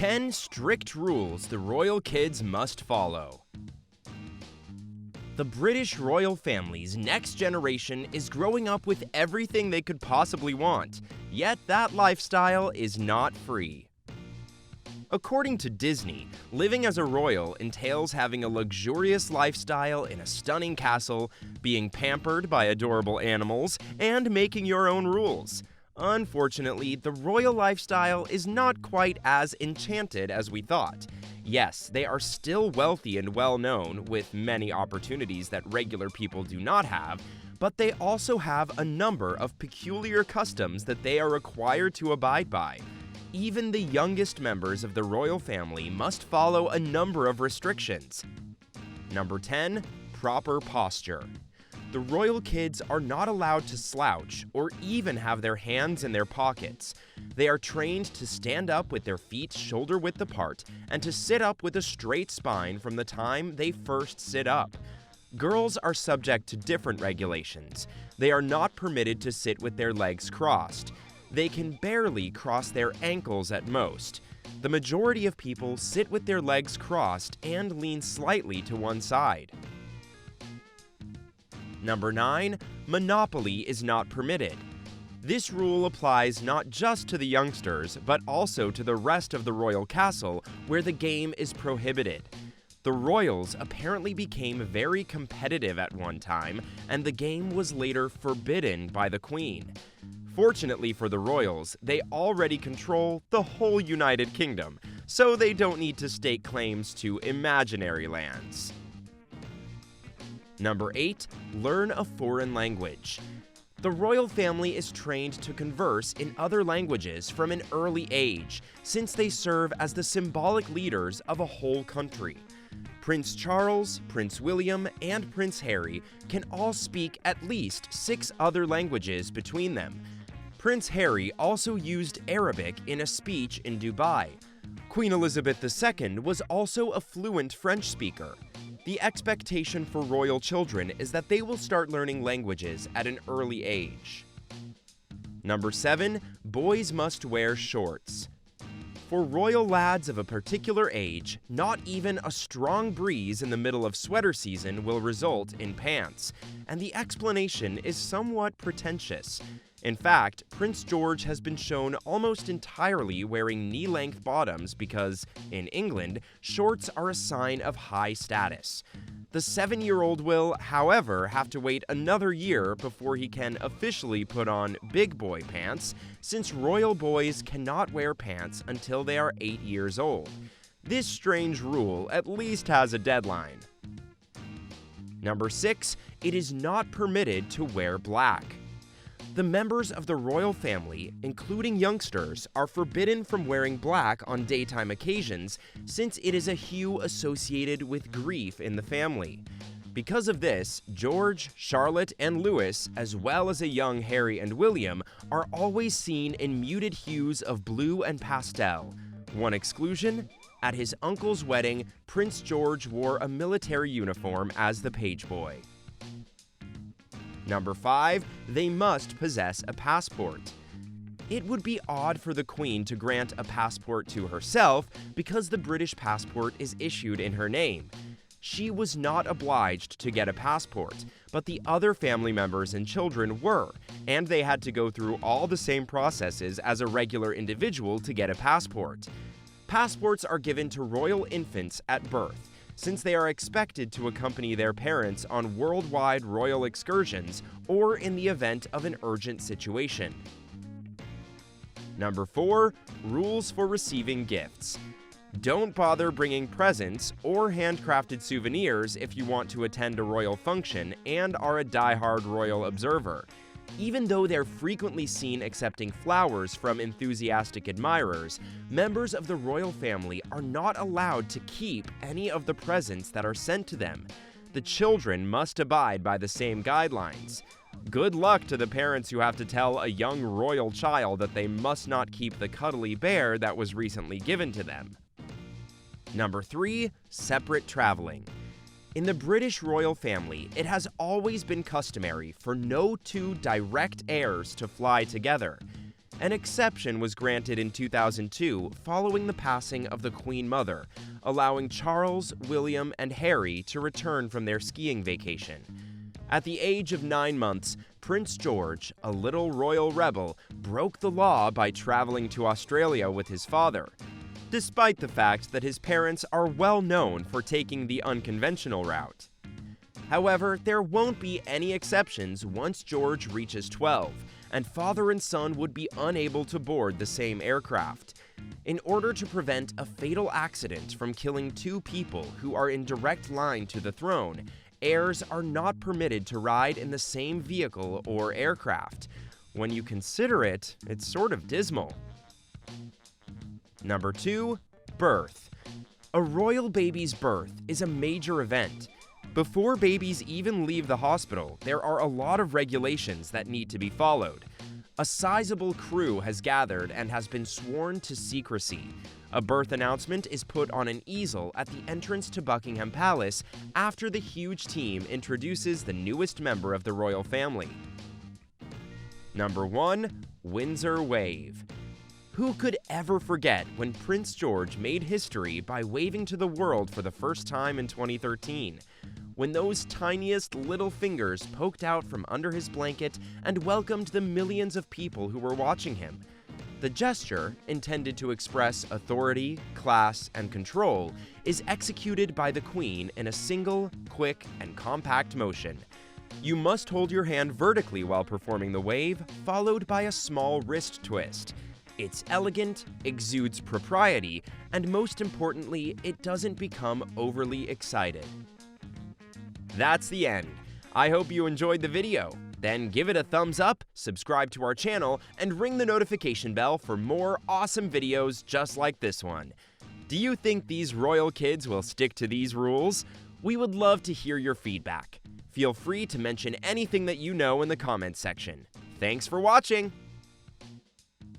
10 strict rules the royal kids must follow. The British royal family's next generation is growing up with everything they could possibly want, yet that lifestyle is not free. According to Disney, living as a royal entails having a luxurious lifestyle in a stunning castle, being pampered by adorable animals, and making your own rules. Unfortunately, the royal lifestyle is not quite as enchanted as we thought. Yes, they are still wealthy and well-known, with many opportunities that regular people do not have, but they also have a number of peculiar customs that they are required to abide by. Even the youngest members of the royal family must follow a number of restrictions. Number 10. Proper posture. The royal kids are not allowed to slouch or even have their hands in their pockets. They are trained to stand up with their feet shoulder-width apart and to sit up with a straight spine from the time they first sit up. Girls are subject to different regulations. They are not permitted to sit with their legs crossed. They can barely cross their ankles at most. The majority of people sit with their legs crossed and lean slightly to one side. Number 9. Monopoly is not permitted. This rule applies not just to the youngsters, but also to the rest of the royal castle, where the game is prohibited. The royals apparently became very competitive at one time, and the game was later forbidden by the Queen. Fortunately for the royals, they already control the whole United Kingdom, so they don't need to stake claims to imaginary lands. Number 8. Learn a foreign language. The royal family is trained to converse in other languages from an early age, since they serve as the symbolic leaders of a whole country. Prince Charles, Prince William, and Prince Harry can all speak at least 6 other languages between them. Prince Harry also used Arabic in a speech in Dubai. Queen Elizabeth II was also a fluent French speaker. The expectation for royal children is that they will start learning languages at an early age. Number 7. Boys must wear shorts. For royal lads of a particular age, not even a strong breeze in the middle of sweater season will result in pants, and the explanation is somewhat pretentious. In fact, Prince George has been shown almost entirely wearing knee-length bottoms because, in England, shorts are a sign of high status. The 7-year-old will, however, have to wait another year before he can officially put on big boy pants, since royal boys cannot wear pants until they are 8 years old. This strange rule at least has a deadline. Number 6. It is not permitted to wear black. The members of the royal family, including youngsters, are forbidden from wearing black on daytime occasions since it is a hue associated with grief in the family. Because of this, George, Charlotte, and Louis, as well as a young Harry and William, are always seen in muted hues of blue and pastel. One exclusion: at his uncle's wedding, Prince George wore a military uniform as the page boy. Number 5. They must possess a passport. It would be odd for the Queen to grant a passport to herself because the British passport is issued in her name. She was not obliged to get a passport, but the other family members and children were, and they had to go through all the same processes as a regular individual to get a passport. Passports are given to royal infants at birth, since they are expected to accompany their parents on worldwide royal excursions or in the event of an urgent situation. Number 4. Rules for receiving gifts. Don't bother bringing presents or handcrafted souvenirs if you want to attend a royal function and are a die-hard royal observer. Even though they're frequently seen accepting flowers from enthusiastic admirers, members of the royal family are not allowed to keep any of the presents that are sent to them. The children must abide by the same guidelines. Good luck to the parents who have to tell a young royal child that they must not keep the cuddly bear that was recently given to them. Number 3. Separate traveling. In the British royal family, it has always been customary for no 2 direct heirs to fly together. An exception was granted in 2002 following the passing of the Queen Mother, allowing Charles, William, and Harry to return from their skiing vacation. At the age of 9 months, Prince George, a little royal rebel, broke the law by traveling to Australia with his father, despite the fact that his parents are well known for taking the unconventional route. However, there won't be any exceptions once George reaches 12, and father and son would be unable to board the same aircraft. In order to prevent a fatal accident from killing 2 people who are in direct line to the throne, heirs are not permitted to ride in the same vehicle or aircraft. When you consider it, it's sort of dismal. Number 2. Birth. A royal baby's birth is a major event. Before babies even leave the hospital, there are a lot of regulations that need to be followed. A sizable crew has gathered and has been sworn to secrecy. A birth announcement is put on an easel at the entrance to Buckingham Palace after the huge team introduces the newest member of the royal family. Number 1. Windsor Wave. Who could ever forget when Prince George made history by waving to the world for the first time in 2013? When those tiniest little fingers poked out from under his blanket and welcomed the millions of people who were watching him. The gesture, intended to express authority, class, and control, is executed by the Queen in a single, quick, and compact motion. You must hold your hand vertically while performing the wave, followed by a small wrist twist. It's elegant, exudes propriety, and most importantly, it doesn't become overly excited. That's the end. I hope you enjoyed the video. Then give it a thumbs up, subscribe to our channel, and ring the notification bell for more awesome videos just like this one. Do you think these royal kids will stick to these rules? We would love to hear your feedback. Feel free to mention anything that you know in the comments section. Thanks for watching!